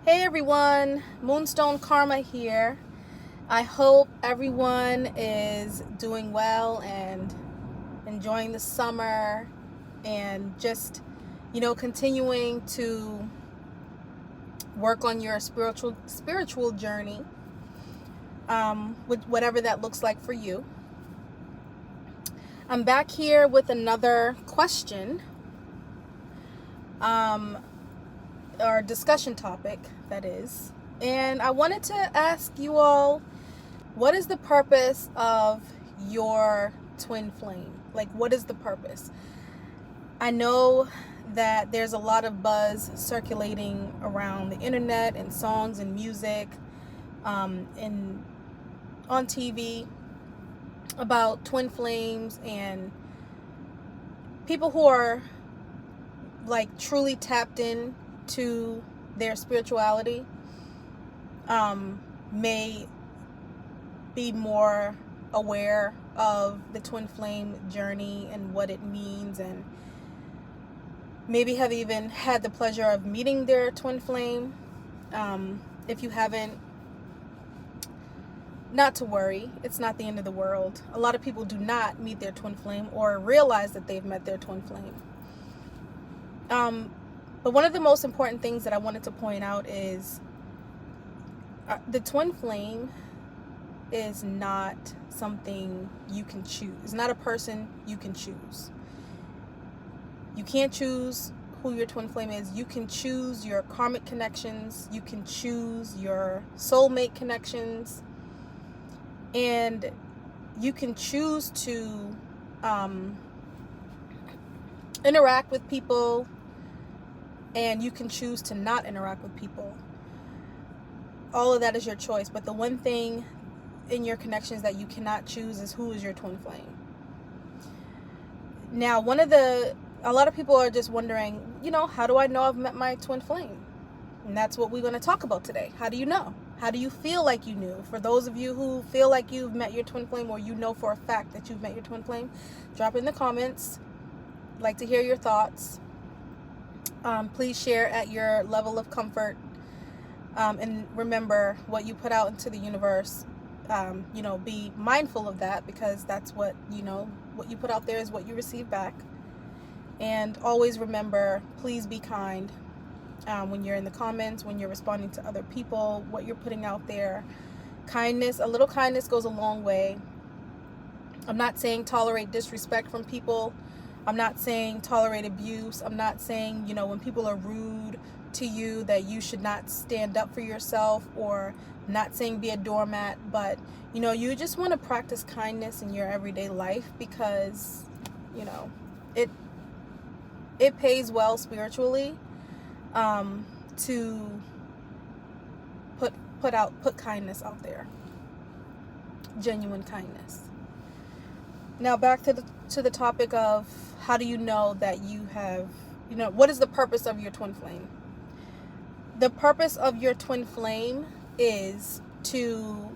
Hey everyone, Moonstone Karma here. I hope everyone is doing well and enjoying the summer and just, continuing to work on your spiritual journey, with whatever that looks like for you. I'm back here with another question, or discussion topic, that is. And I wanted to ask you all, what is the purpose of your twin flame? Like, what is the purpose? I know that there's a lot of buzz circulating around the internet and songs and music, and on TV about twin flames and people who are like truly tapped in to their spirituality may be more aware of the twin flame journey and what it means, and maybe have even had the pleasure of meeting their twin flame. If you haven't, not to worry, it's not the end of the world. A lot of people do not meet their twin flame or realize that they've met their twin flame. But one of the most important things that I wanted to point out is the twin flame is not something you can choose. It's not a person you can choose. You can't choose who your twin flame is. You can choose your karmic connections. You can choose your soulmate connections. And you can choose to interact with people, and you can choose to not interact with people. All of that is your choice. But the one thing in your connections that you cannot choose is who is your twin flame. Now, a lot of people are just wondering, how do I know I've met my twin flame? And that's what we're going to talk about today. How do you know? How do you feel like you knew? For those of you who feel like you've met your twin flame, or you know for a fact that you've met your twin flame, drop in the comments. I'd like to hear your thoughts. Please share at your level of comfort. And remember, what you put out into the universe, be mindful of that, because that's what you put out there is what you receive back. And always remember, please be kind when you're in the comments, when you're responding to other people, what you're putting out there. Kindness, a little kindness goes a long way. I'm not saying tolerate disrespect from people. I'm not saying tolerate abuse. I'm not saying, when people are rude to you, that you should not stand up for yourself, or not saying be a doormat. But, you just want to practice kindness in your everyday life, because, it pays well spiritually to put kindness out there. Genuine kindness. Now back to the topic of, how do you know that you have, what is the purpose of your twin flame? The purpose of your twin flame is to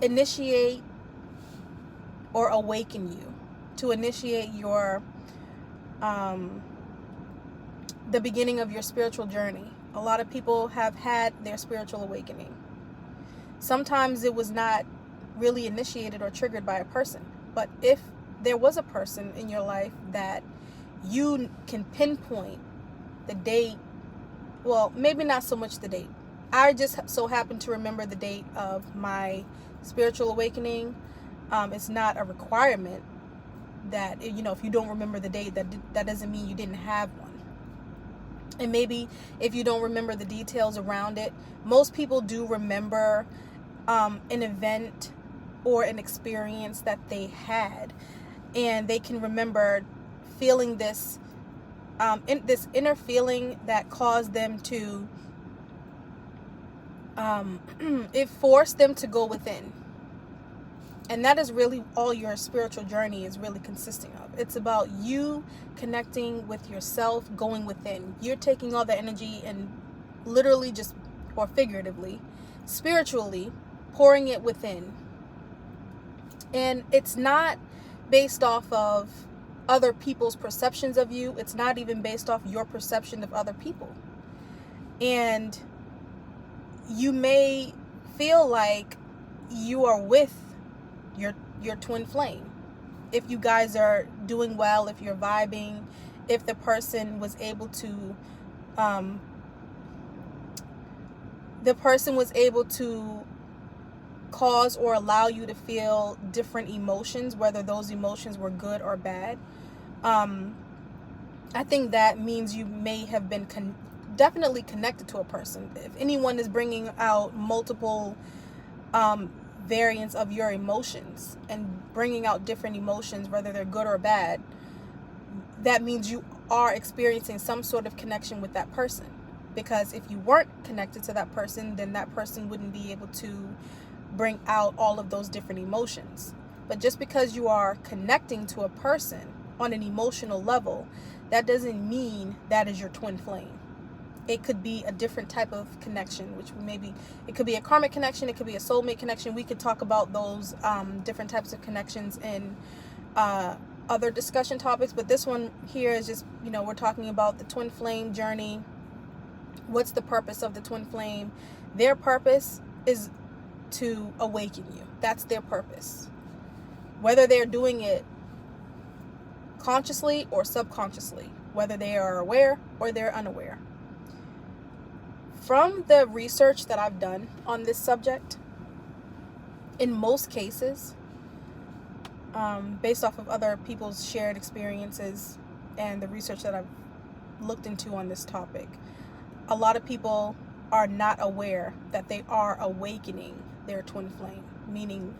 initiate or awaken you, to initiate your the beginning of your spiritual journey. A lot of people have had their spiritual awakening. Sometimes it was not really initiated or triggered by a person, but if there was a person in your life that you can pinpoint the date, well, maybe not so much the date. I just so happen to remember the date of my spiritual awakening. It's not a requirement that, if you don't remember the date, that doesn't mean you didn't have one. And maybe if you don't remember the details around it, most people do remember an event or an experience that they had, and they can remember feeling this this inner feeling that caused them to it forced them to go within. And that is really all your spiritual journey is really consisting of. It's about you connecting with yourself, going within. You're taking all the energy and literally just, or figuratively, spiritually, pouring it within. And it's not based off of other people's perceptions of you. It's not even based off your perception of other people. And you may feel like you are with your twin flame. If you guys are doing well, if you're vibing, if the person was able to cause or allow you to feel different emotions, whether those emotions were good or bad. I think that means you may have been definitely connected to a person. If anyone is bringing out multiple variants of your emotions and bringing out different emotions, whether they're good or bad, that means you are experiencing some sort of connection with that person. Because if you weren't connected to that person, then that person wouldn't be able to bring out all of those different emotions. But just because you are connecting to a person on an emotional level, that doesn't mean that is your twin flame. It could be a different type of connection, which maybe it could be a karmic connection, it could be a soulmate connection. We could talk about those different types of connections in other discussion topics, but this one here is just, we're talking about the twin flame journey. What's the purpose of the twin flame? Their purpose is to awaken you. That's their purpose. Whether they're doing it consciously or subconsciously, whether they are aware or they're unaware. From the research that I've done on this subject, in most cases, based off of other people's shared experiences and the research that I've looked into on this topic, a lot of people are not aware that they are awakening their twin flame, meaning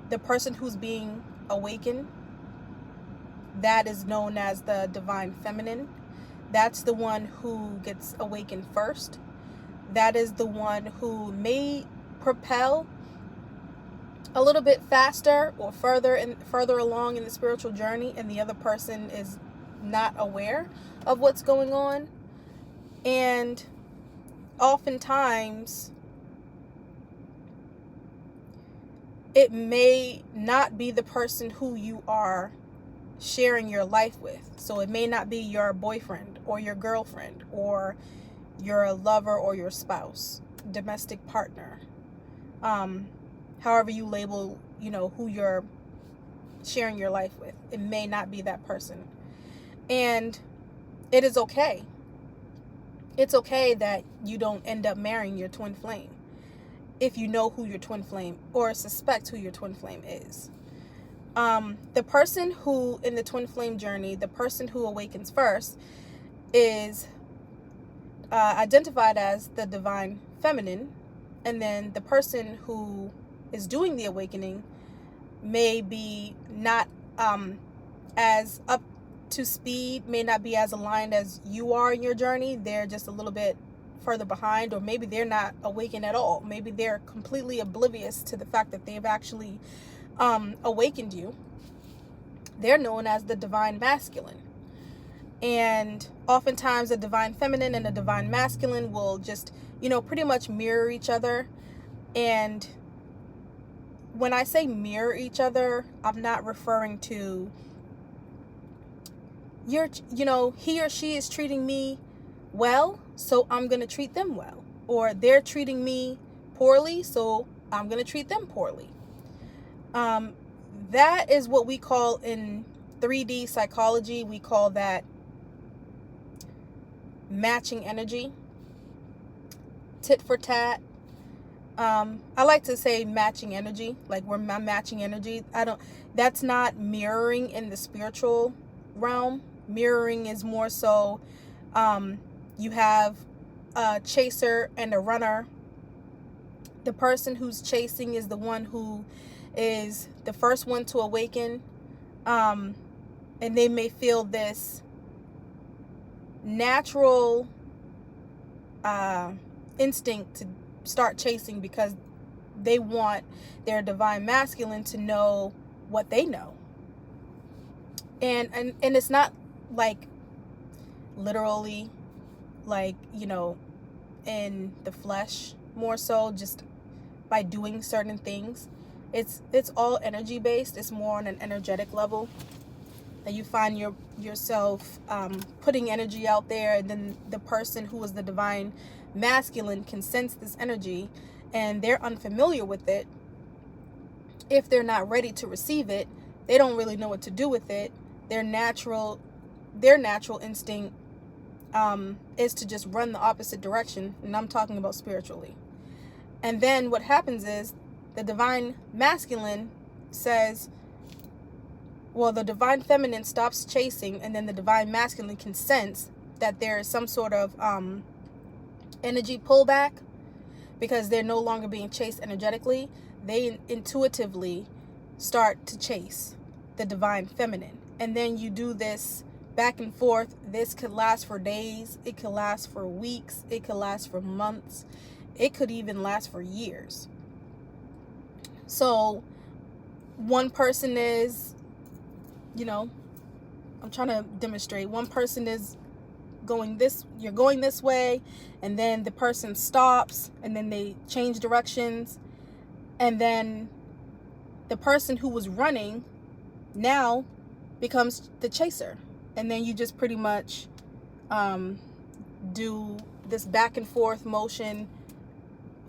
the person who's being awakened, that is known as the divine feminine. That's the one who gets awakened first. That is the one who may propel a little bit faster or further along in the spiritual journey, and the other person is not aware of what's going on. And oftentimes it may not be the person who you are sharing your life with. So it may not be your boyfriend or your girlfriend or your lover or your spouse, domestic partner, however you label, who you're sharing your life with. It may not be that person. And it is okay. It's okay that you don't end up marrying your twin flame if you know who your twin flame or suspect who your twin flame is. The person who, in the twin flame journey, the person who awakens first is identified as the divine feminine, and then the person who is doing the awakening may be not as up to speed, may not be as aligned as you are in your journey. They're just a little bit further behind, or maybe they're not awakened at all. Maybe they're completely oblivious to the fact that they've actually awakened you. They're known as the divine masculine. And oftentimes a divine feminine and a divine masculine will just, pretty much mirror each other. And when I say mirror each other, I'm not referring to he or she is treating me well, so I'm going to treat them well. Or they're treating me poorly, so I'm going to treat them poorly. That is what we call in 3D psychology, we call that matching energy, tit for tat. I like to say matching energy, like we're matching energy. That's not mirroring in the spiritual realm. Mirroring is more so, you have a chaser and a runner. The person who's chasing is the one who is the first one to awaken, and they may feel this natural instinct to start chasing because they want their divine masculine to know what they know, and it's not like literally like in the flesh, more so just by doing certain things. It's all energy based. It's more on an energetic level. and you find yourself putting energy out there, and then the person who is the divine masculine can sense this energy and they're unfamiliar with it. If they're not ready to receive it, they don't really know what to do with it. Their natural instinct is to just run the opposite direction, and I'm talking about spiritually. And then what happens is the divine masculine says, well, the divine feminine stops chasing, and then the divine masculine can sense that there is some sort of energy pullback because they're no longer being chased energetically. They intuitively start to chase the divine feminine. And then you do this back and forth. This could last for days. It could last for weeks. It could last for months. It could even last for years. So one person is, I'm trying to demonstrate. One person is you're going this way, and then the person stops, and then they change directions, and then the person who was running now becomes the chaser. And then you just pretty much do this back and forth motion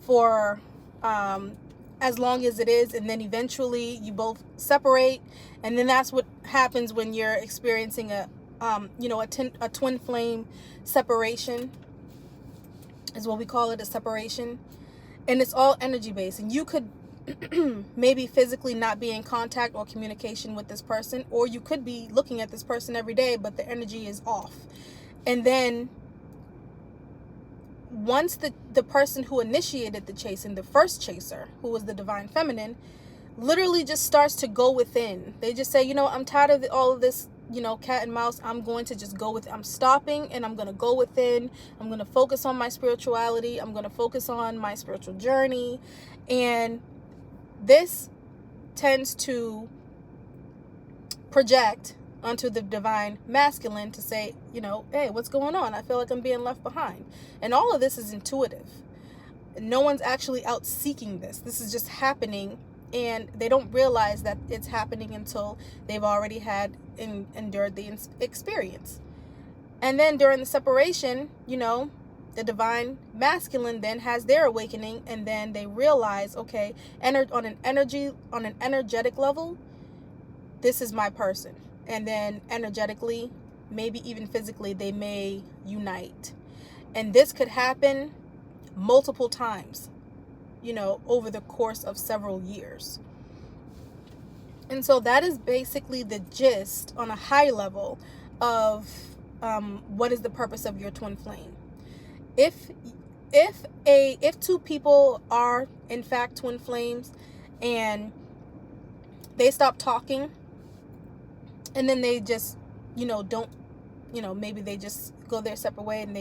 for as long as it is, and then eventually you both separate. And then that's what happens when you're experiencing a twin flame separation, is what we call it, a separation. And it's all energy based, and you could maybe physically not be in contact or communication with this person, or you could be looking at this person every day, but the energy is off. And then once the person who initiated the chasing, the first chaser, who was the divine feminine, literally just starts to go within. They just say, I'm tired of all of this, cat and mouse. I'm going to just go I'm stopping, and I'm going to go within. I'm going to focus on my spirituality. I'm going to focus on my spiritual journey. And this tends to project onto the divine masculine to say, hey, what's going on? I feel like I'm being left behind. And all of this is intuitive. No one's actually out seeking this. This is just happening, and they don't realize that it's happening until they've already had endured the experience. And then during the separation, the divine masculine then has their awakening, and then they realize, okay, on an energetic level, this is my person. And then energetically, maybe even physically, they may unite. And this could happen multiple times, over the course of several years. And so that is basically the gist on a high level of what is the purpose of your twin flame. If two people are in fact twin flames, and they stop talking, and then they just maybe they just go their separate way, and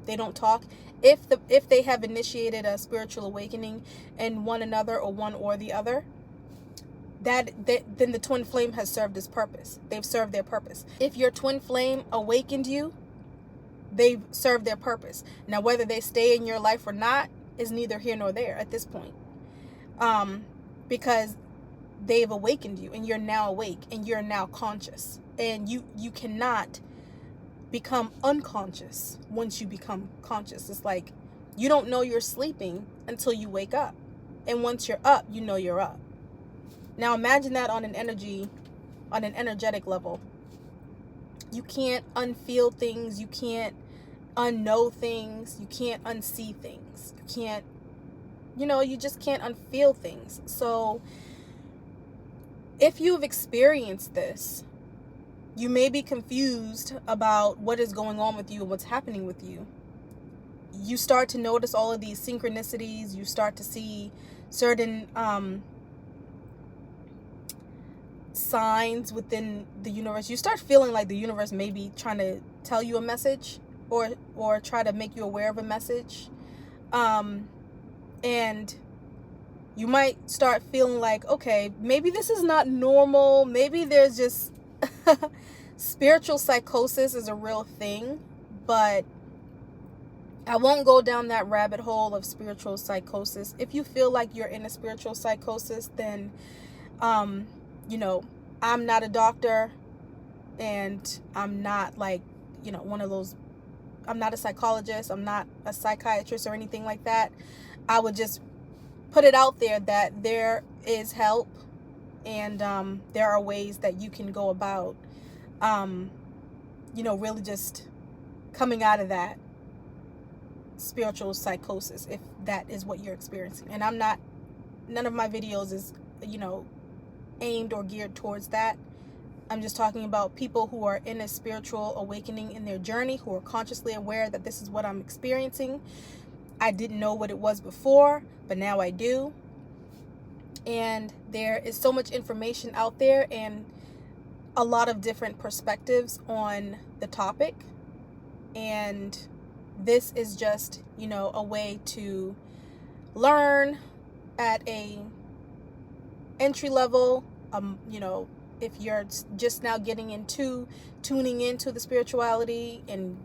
they don't talk. If they have initiated a spiritual awakening in one another, or one or the other, then the twin flame has served its purpose. They've served their purpose. If your twin flame awakened you, they've served their purpose. Now, whether they stay in your life or not is neither here nor there at this point, because they've awakened you, and you're now awake, and you're now conscious, and you cannot become unconscious once you become conscious. It's like you don't know you're sleeping until you wake up, and once you're up, you're up. Now imagine that on an energetic level. You can't unfeel things. You can't unknow things. You can't unsee things. You can't, you just can't unfeel things. So if you've experienced this, you may be confused about what is going on with you and what's happening with you. You start to notice all of these synchronicities. You start to see certain signs within the universe. You start feeling like the universe may be trying to tell you a message, or try to make you aware of a message. And you might start feeling like, okay, maybe this is not normal. Maybe there's just spiritual psychosis is a real thing. But I won't go down that rabbit hole of spiritual psychosis. If you feel like you're in a spiritual psychosis, then I'm not a doctor. And I'm not like, one of those, I'm not a psychologist, I'm not a psychiatrist or anything like that. I would just put it out there that there is help, and there are ways that you can go about, really just coming out of that spiritual psychosis, if that is what you're experiencing. And none of my videos is, aimed or geared towards that. I'm just talking about people who are in a spiritual awakening in their journey, who are consciously aware that this is what I'm experiencing. I didn't know what it was before, but now I do. And there is so much information out there and a lot of different perspectives on the topic. And this is just, a way to learn at a entry level, if you're just now tuning into the spirituality and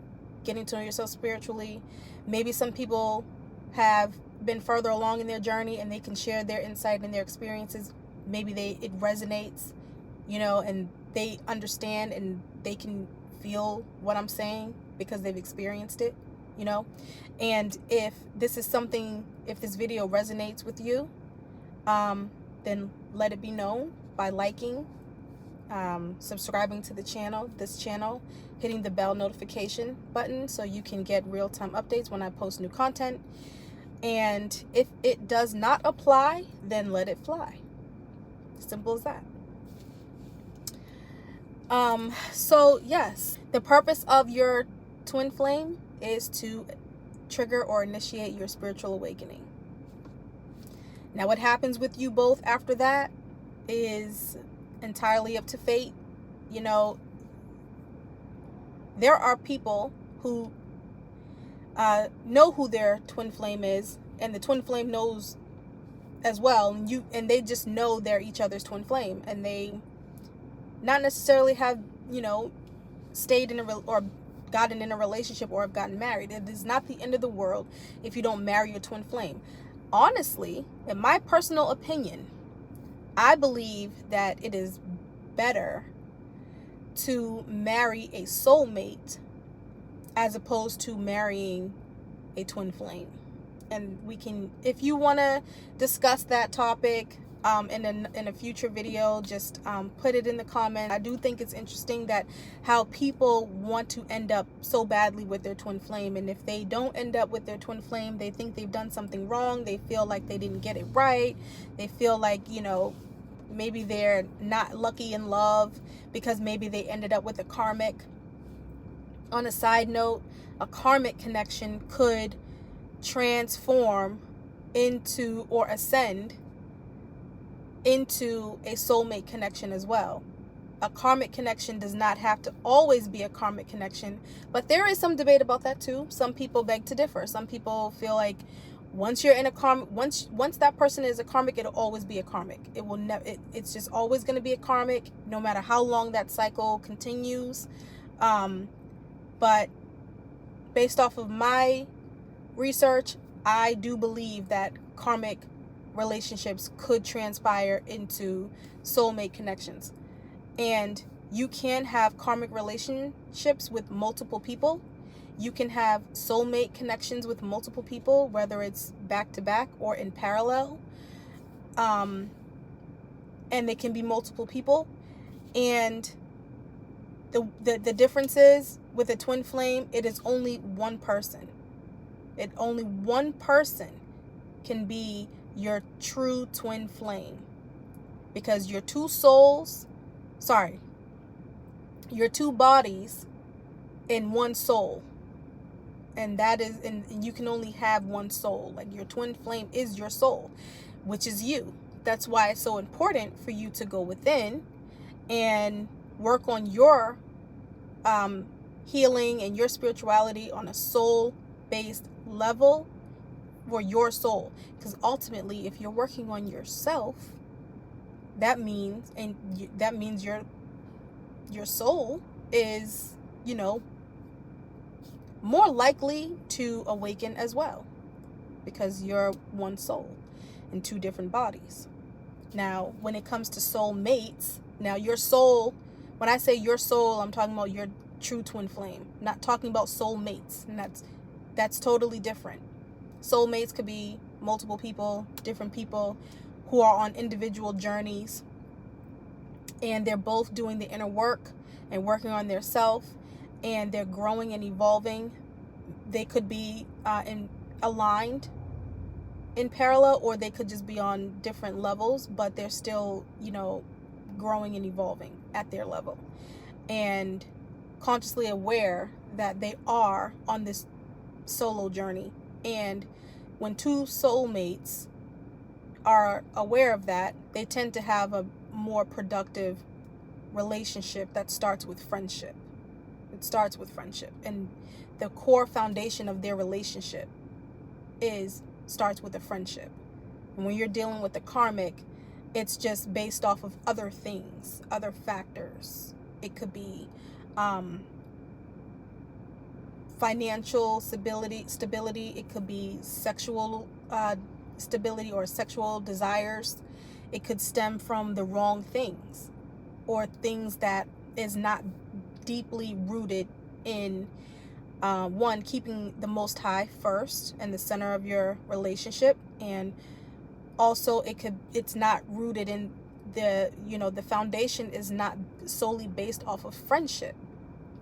getting to know yourself spiritually. Maybe some people have been further along in their journey and they can share their insight and their experiences. Maybe it resonates, and they understand and they can feel what I'm saying because they've experienced it, And if this video resonates with you, then let it be known by liking, subscribing to this channel, hitting the bell notification button so you can get real-time updates when I post new content. And if it does not apply, then let it fly. Simple as that. So yes, the purpose of your twin flame is to trigger or initiate your spiritual awakening. Now, what happens with you both after that is entirely up to fate. There are people who know who their twin flame is, and the twin flame knows as well, and they just know they're each other's twin flame, and they not necessarily have stayed in or gotten in a relationship or have gotten married. It is not the end of the world if you don't marry your twin flame. Honestly, in my personal opinion, I believe that it is better to marry a soulmate as opposed to marrying a twin flame. And we can, if you want to discuss that topic in a future video, just put it in the comments. I do think it's interesting that how people want to end up so badly with their twin flame, and if they don't end up with their twin flame, they think they've done something wrong. They feel like they didn't get it right. They feel like, maybe they're not lucky in love because maybe they ended up with a karmic. On a side note, a karmic connection could transform into or ascend into a soulmate connection as well. A karmic connection does not have to always be a karmic connection, but there is some debate about that too. Some people beg to differ. Some people feel like once you're in a karmic, once that person is a karmic, it'll always be a karmic. It will never. It's just always going to be a karmic, no matter how long that cycle continues. But based off of my research, I do believe that karmic relationships could transpire into soulmate connections. And you can have karmic relationships with multiple people. You can have soulmate connections with multiple people, whether it's back to back or in parallel. And they can be multiple people. And the difference is, with a twin flame, it is only one person. Only one person can be your true twin flame, because your two bodies in one soul, and you can only have one soul. Like, your twin flame is your soul, which is you. That's why it's so important for you to go within and work on your healing and your spirituality on a soul-based level for your soul. Because ultimately, if you're working on yourself, that means your soul is, more likely to awaken as well, because you're one soul in two different bodies. Now, when it comes to soul mates, now your soul When I say your soul, I'm talking about your true twin flame, not talking about soulmates. And that's totally different. Soulmates could be multiple people, different people who are on individual journeys, and they're both doing the inner work and working on their self, and they're growing and evolving. They could be aligned in parallel, or they could just be on different levels, but they're still, growing and evolving at their level, and consciously aware that they are on this solo journey. And when two soulmates are aware of that, they tend to have a more productive relationship that starts with friendship. It starts with friendship, and the core foundation of their relationship starts with a friendship. And when you're dealing with the karmic, it's just based off of other things, other factors. It could be financial stability. It could be sexual stability or sexual desires. It could stem from the wrong things, or things that is not deeply rooted in one, keeping the Most High first and the center of your relationship. And also it's not rooted in the foundation is not solely based off of friendship.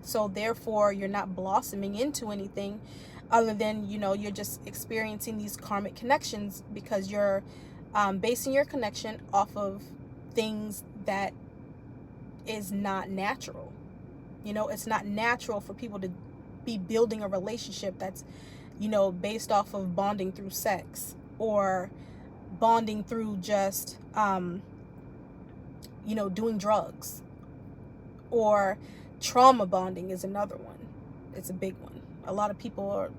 So therefore you're not blossoming into anything other than, you're just experiencing these karmic connections, because you're basing your connection off of things that is not natural. It's not natural for people to be building a relationship that's, based off of bonding through sex, or bonding through just, doing drugs, or trauma bonding is another one. It's a big one. A lot of people are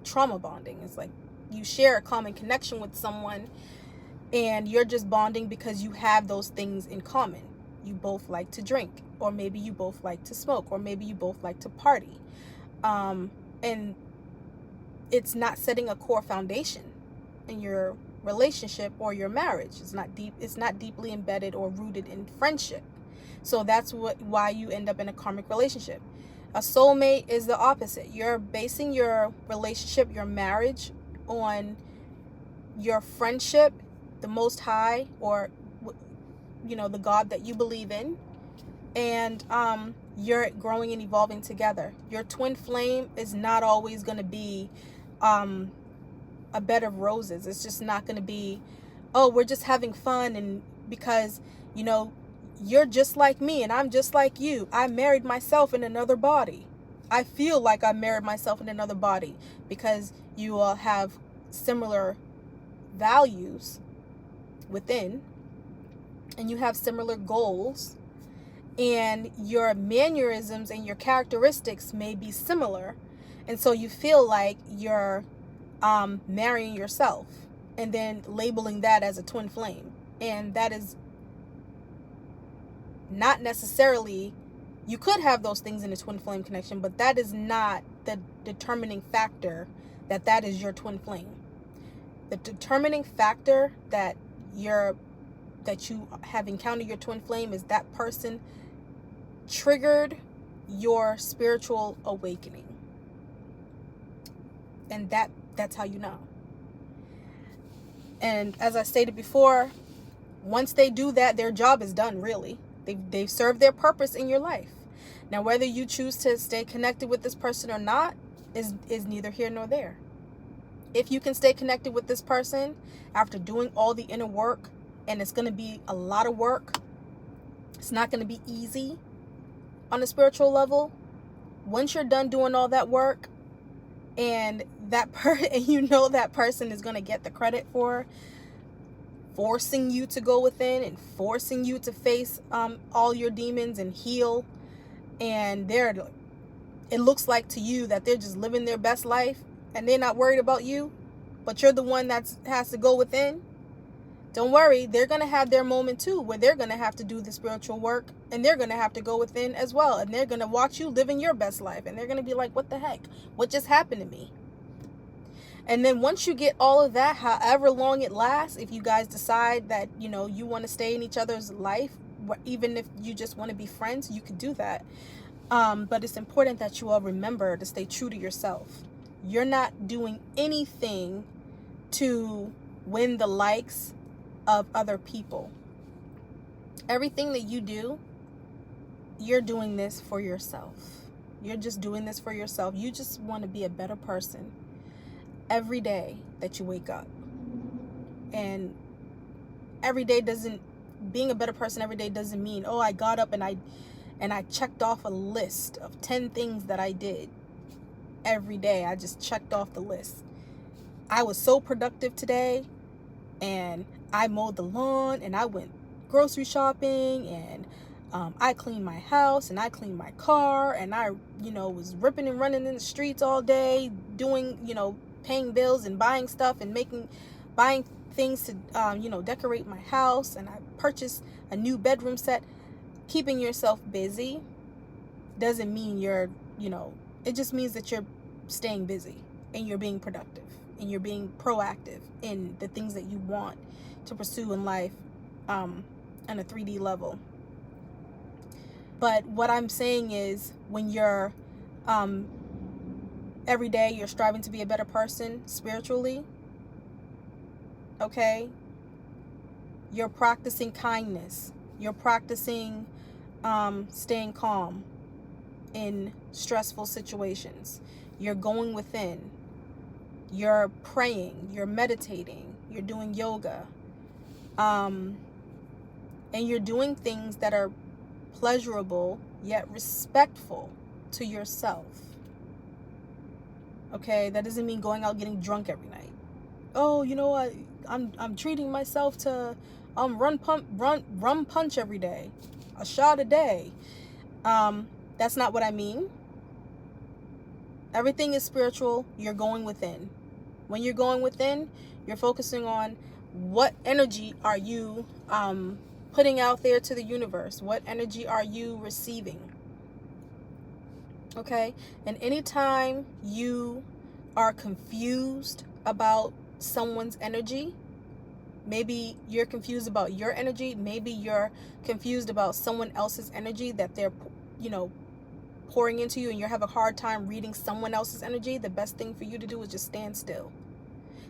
trauma bonding. It's like you share a common connection with someone, and you're just bonding because you have those things in common. You both like to drink, or maybe you both like to smoke, or maybe you both like to party. And it's not setting a core foundation in your relationship or your marriage. It's not deeply embedded or rooted in friendship. So that's why you end up in a karmic relationship. A soulmate is the opposite. You're basing your relationship, your marriage, on your friendship, the Most High, or the God that you believe in, and you're growing and evolving together. Your twin flame is not always going to be a bed of roses. It's just not going to be, oh, we're just having fun, and because you're just like me and I'm just like you. I married myself in another body. I feel like I married myself in another body, because you all have similar values within, and you have similar goals, and your mannerisms and your characteristics may be similar, and so you feel like you're marrying yourself, and then labeling that as a twin flame. And that is not necessarily, you could have those things in a twin flame connection, but that is not the determining factor that is your twin flame. The determining factor that you have encountered your twin flame is that person triggered your spiritual awakening, and that's how you know. And as I stated before, once they do that, their job is done. Really, they've served their purpose in your life. Now, whether you choose to stay connected with this person or not is neither here nor there. If you can stay connected with this person after doing all the inner work, and it's going to be a lot of work, it's not going to be easy on a spiritual level. Once you're done doing all that work, and that person is going to get the credit for forcing you to go within and forcing you to face all your demons and heal, and it looks like to you that they're just living their best life and they're not worried about you, but you're the one that has to go within. Don't worry, they're going to have their moment too, where they're going to have to do the spiritual work, and they're going to have to go within as well, and they're going to watch you living your best life, and they're going to be like, what the heck? What just happened to me? And then once you get all of that, however long it lasts, if you guys decide that, you want to stay in each other's life even if you just want to be friends, you could do that. But it's important that you all remember to stay true to yourself. You're not doing anything to win the likes of other people. Everything that you do, you're doing this for yourself. You're just doing this for yourself. You just want to be a better person every day that you wake up. And being a better person every day doesn't mean, oh, I got up and I checked off a list of 10 things that I did every day. I just checked off the list. I was so productive today, and I mowed the lawn, and I went grocery shopping, and I cleaned my house, and I cleaned my car, and I, was ripping and running in the streets all day, doing, paying bills and buying stuff and buying things to, decorate my house, and I purchased a new bedroom set. Keeping yourself busy doesn't mean you're, it just means that you're staying busy and you're being productive and you're being proactive in the things that you want to pursue in life on a 3D level. But what I'm saying is, when you're every day you're striving to be a better person spiritually, okay, you're practicing kindness, you're practicing staying calm in stressful situations, you're going within, you're praying, you're meditating, you're doing yoga, and you're doing things that are pleasurable yet respectful to yourself. Okay, that doesn't mean going out getting drunk every night. Oh, I'm treating myself to rum punch every day, a shot a day. That's not what I mean. Everything is spiritual. You're going within. When you're going within, you're focusing on what energy are you putting out there to the universe. What energy are you receiving? Okay? And anytime you are confused about someone's energy, maybe you're confused about your energy, maybe you're confused about someone else's energy that they're, pouring into you, and you have a hard time reading someone else's energy, the best thing for you to do is just stand still.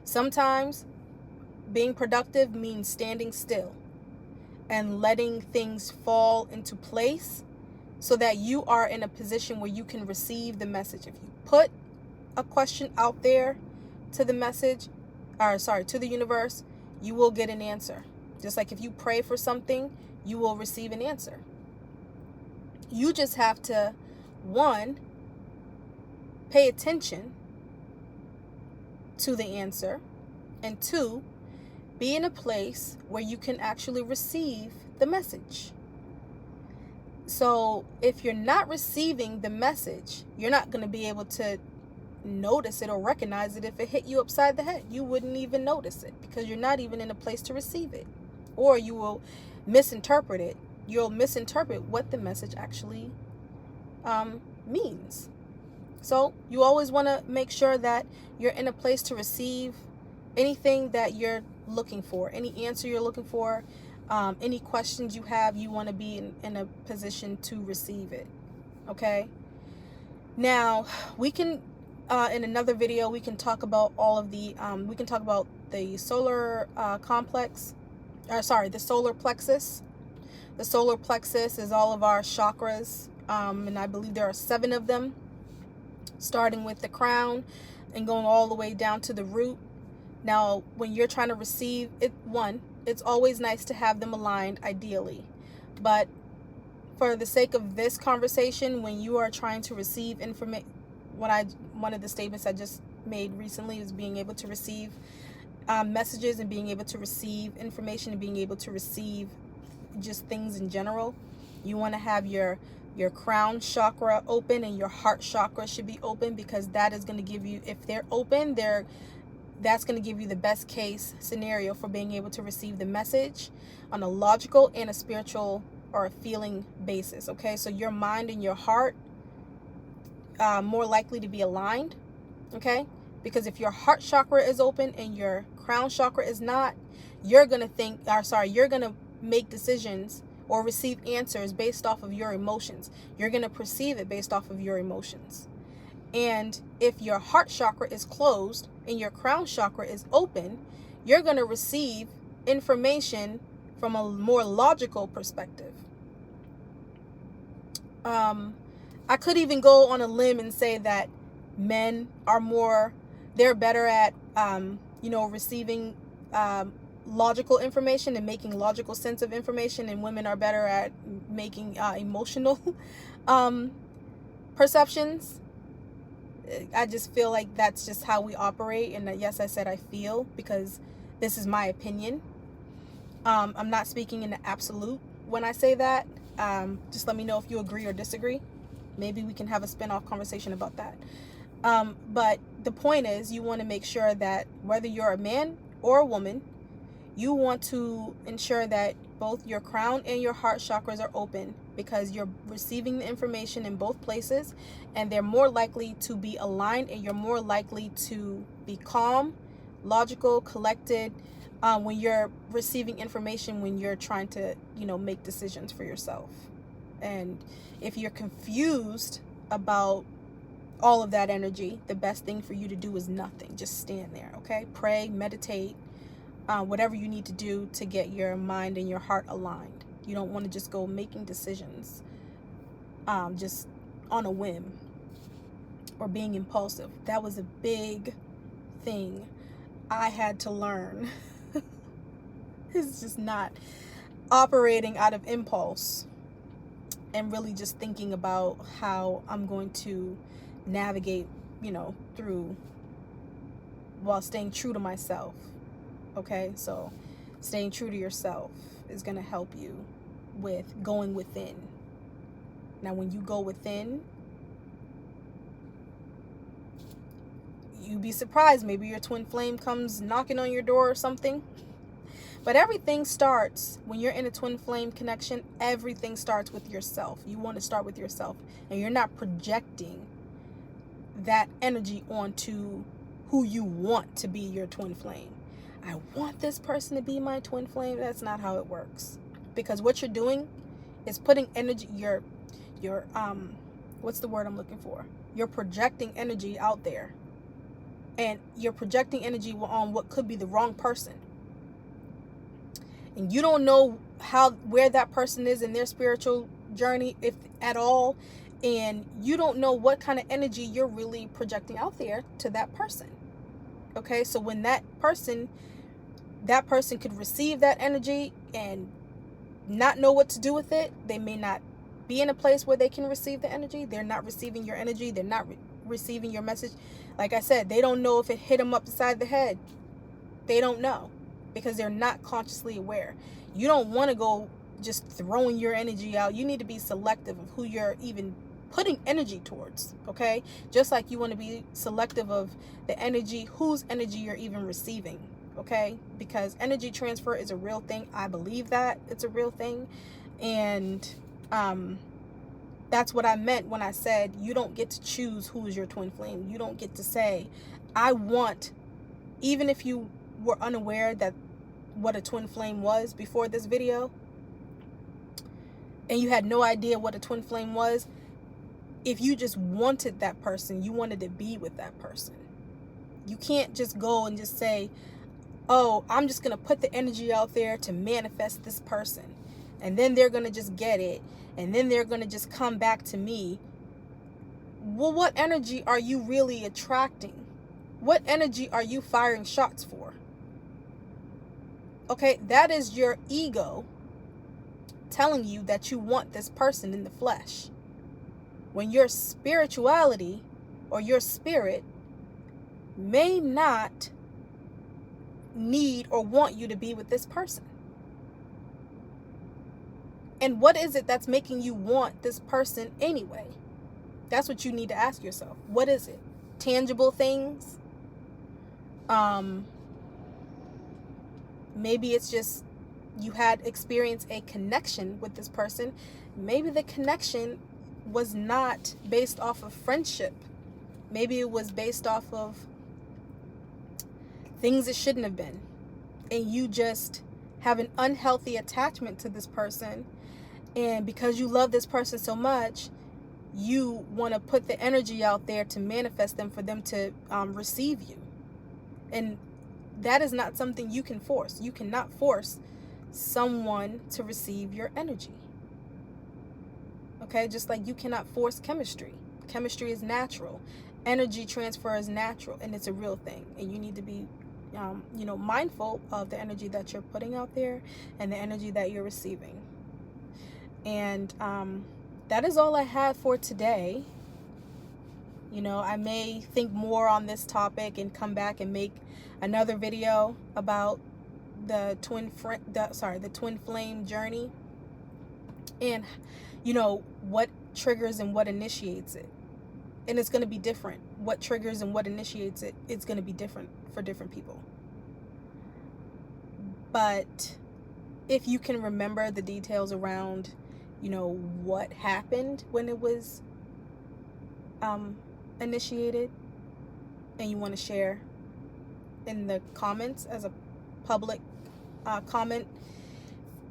Sometimes being productive means standing still and letting things fall into place so that you are in a position where you can receive the message. If you put a question out there to the to the universe, you will get an answer. Just like if you pray for something, you will receive an answer. You just have to, 1, pay attention to the answer, and 2, be in a place where you can actually receive the message. So if you're not receiving the message, you're not going to be able to notice it or recognize it. If it hit you upside the head, you wouldn't even notice it because you're not even in a place to receive it. Or you will misinterpret it. You'll misinterpret what the message actually means. So you always want to make sure that you're in a place to receive anything that you're looking for, any answer you're looking for, any questions you have, you want to be in a position to receive it. Okay? Now, we can, in another video, we can talk about all of the, we can talk about the solar the solar plexus. The solar plexus is all of our chakras, and I believe there are 7 of them, starting with the crown and going all the way down to the root. Now, when you're trying to receive it, it's always nice to have them aligned, ideally. But for the sake of this conversation, when you are trying to receive information, one of the statements I just made recently is being able to receive messages and being able to receive information and being able to receive just things in general. You want to have your crown chakra open, and your heart chakra should be open, because that is going to give you, if they're open, that's going to give you the best case scenario for being able to receive the message on a logical and a spiritual or a feeling basis. Okay, so your mind and your heart more likely to be aligned. Okay, because if your heart chakra is open and your crown chakra is not, you're going to make decisions or receive answers based off of your emotions. You're going to perceive it based off of your emotions. And if your heart chakra is closed and your crown chakra is open, you're going to receive information from a more logical perspective. I could even go on a limb and say that men are they're better at, receiving logical information and making logical sense of information, and women are better at making emotional perceptions. I just feel like that's just how we operate. And yes, I said I feel, because this is my opinion. I'm not speaking in the absolute when I say that. Just let me know if you agree or disagree. Maybe we can have a spin-off conversation about that. But the point is, you want to make sure that whether you're a man or a woman, you want to ensure that both your crown and your heart chakras are open, because you're receiving the information in both places, and they're more likely to be aligned, and you're more likely to be calm, logical, collected, when you're receiving information, when you're trying to, make decisions for yourself. And if you're confused about all of that energy, the best thing for you to do is nothing. Just stand there, okay? Pray, meditate, whatever you need to do to get your mind and your heart aligned. You don't want to just go making decisions just on a whim or being impulsive. That was a big thing I had to learn. It's just not operating out of impulse and really just thinking about how I'm going to navigate, through, while staying true to myself. Okay, so staying true to yourself is going to help you with going within. Now, when you go within, you'd be surprised. Maybe your twin flame comes knocking on your door or something. But everything starts when you're in a twin flame connection. Everything starts with yourself. You want to start with yourself, and you're not projecting that energy onto who you want to be your twin flame. I want this person to be my twin flame. That's not how it works. Because what you're doing is putting energy, your what's the word I'm looking for? You're projecting energy out there. And you're projecting energy on what could be the wrong person. And you don't know where that person is in their spiritual journey, if at all. And you don't know what kind of energy you're really projecting out there to that person. Okay, so when that person could receive that energy and not know what to do with it. They may not be in a place where they can receive the energy. They're not receiving your energy. They're not receiving your message. Like I said, they don't know if it hit them up beside the head. They don't know, because they're not consciously aware. You don't want to go just throwing your energy out. You need to be selective of who you're even putting energy towards, okay? Just like you want to be selective of the energy, whose energy you're even receiving, okay? Because energy transfer is a real thing. I believe that it's a real thing. And that's what I meant when I said you don't get to choose who is your twin flame. You don't get to say, I want, even if you were unaware that what a twin flame was before this video, and you had no idea what a twin flame was, if you just wanted that person, you wanted to be with that person. You can't just go and just say, oh, I'm just going to put the energy out there to manifest this person, and then they're going to just get it, and then they're going to just come back to me. Well, what energy are you really attracting? What energy are you firing shots for? Okay, that is your ego telling you that you want this person in the flesh, when your spirituality or your spirit may not need or want you to be with this person. And what is it that's making you want this person anyway? That's what you need to ask yourself. What is it? Tangible things? Maybe it's just you had experienced a connection with this person. Maybe the connection was not based off of friendship. Maybe it was based off of things it shouldn't have been. And you just have an unhealthy attachment to this person And because you love this person so much, you want to put the energy out there to manifest them, for them to receive you. And that is not something you can force. You cannot force someone to receive your energy. Okay, just like you cannot force chemistry. Chemistry is natural. Energy transfer is natural, and it's a real thing. And you need to be, mindful of the energy that you're putting out there and the energy that you're receiving. And that is all I have for today. I may think more on this topic and come back and make another video about the twin flame journey, and what triggers and what initiates it. And it's going to be different. What triggers and what initiates it, it's going to be different for different people. But if you can remember the details around, what happened when it was initiated, and you want to share in the comments as a public comment,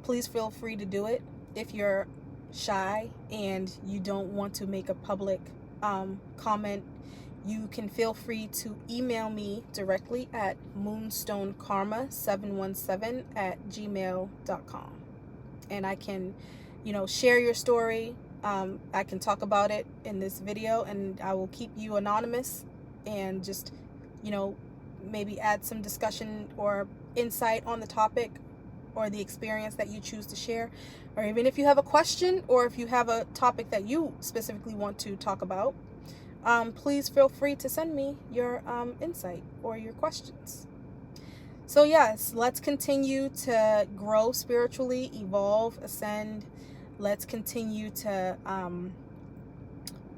please feel free to do it. If you're shy and you don't want to make a public comment, you can feel free to email me directly at moonstonekarma717@gmail.com, and I can share your story. I can talk about it in this video, and I will keep you anonymous, and just maybe add some discussion or insight on the topic or the experience that you choose to share. Or even if you have a question, or if you have a topic that you specifically want to talk about, please feel free to send me your insight or your questions. So yes, let's continue to grow spiritually, evolve, ascend. Let's continue to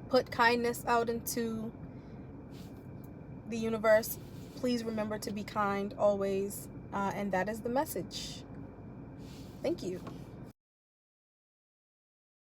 put kindness out into the universe. Please remember to be kind always, and that is the message. Thank you.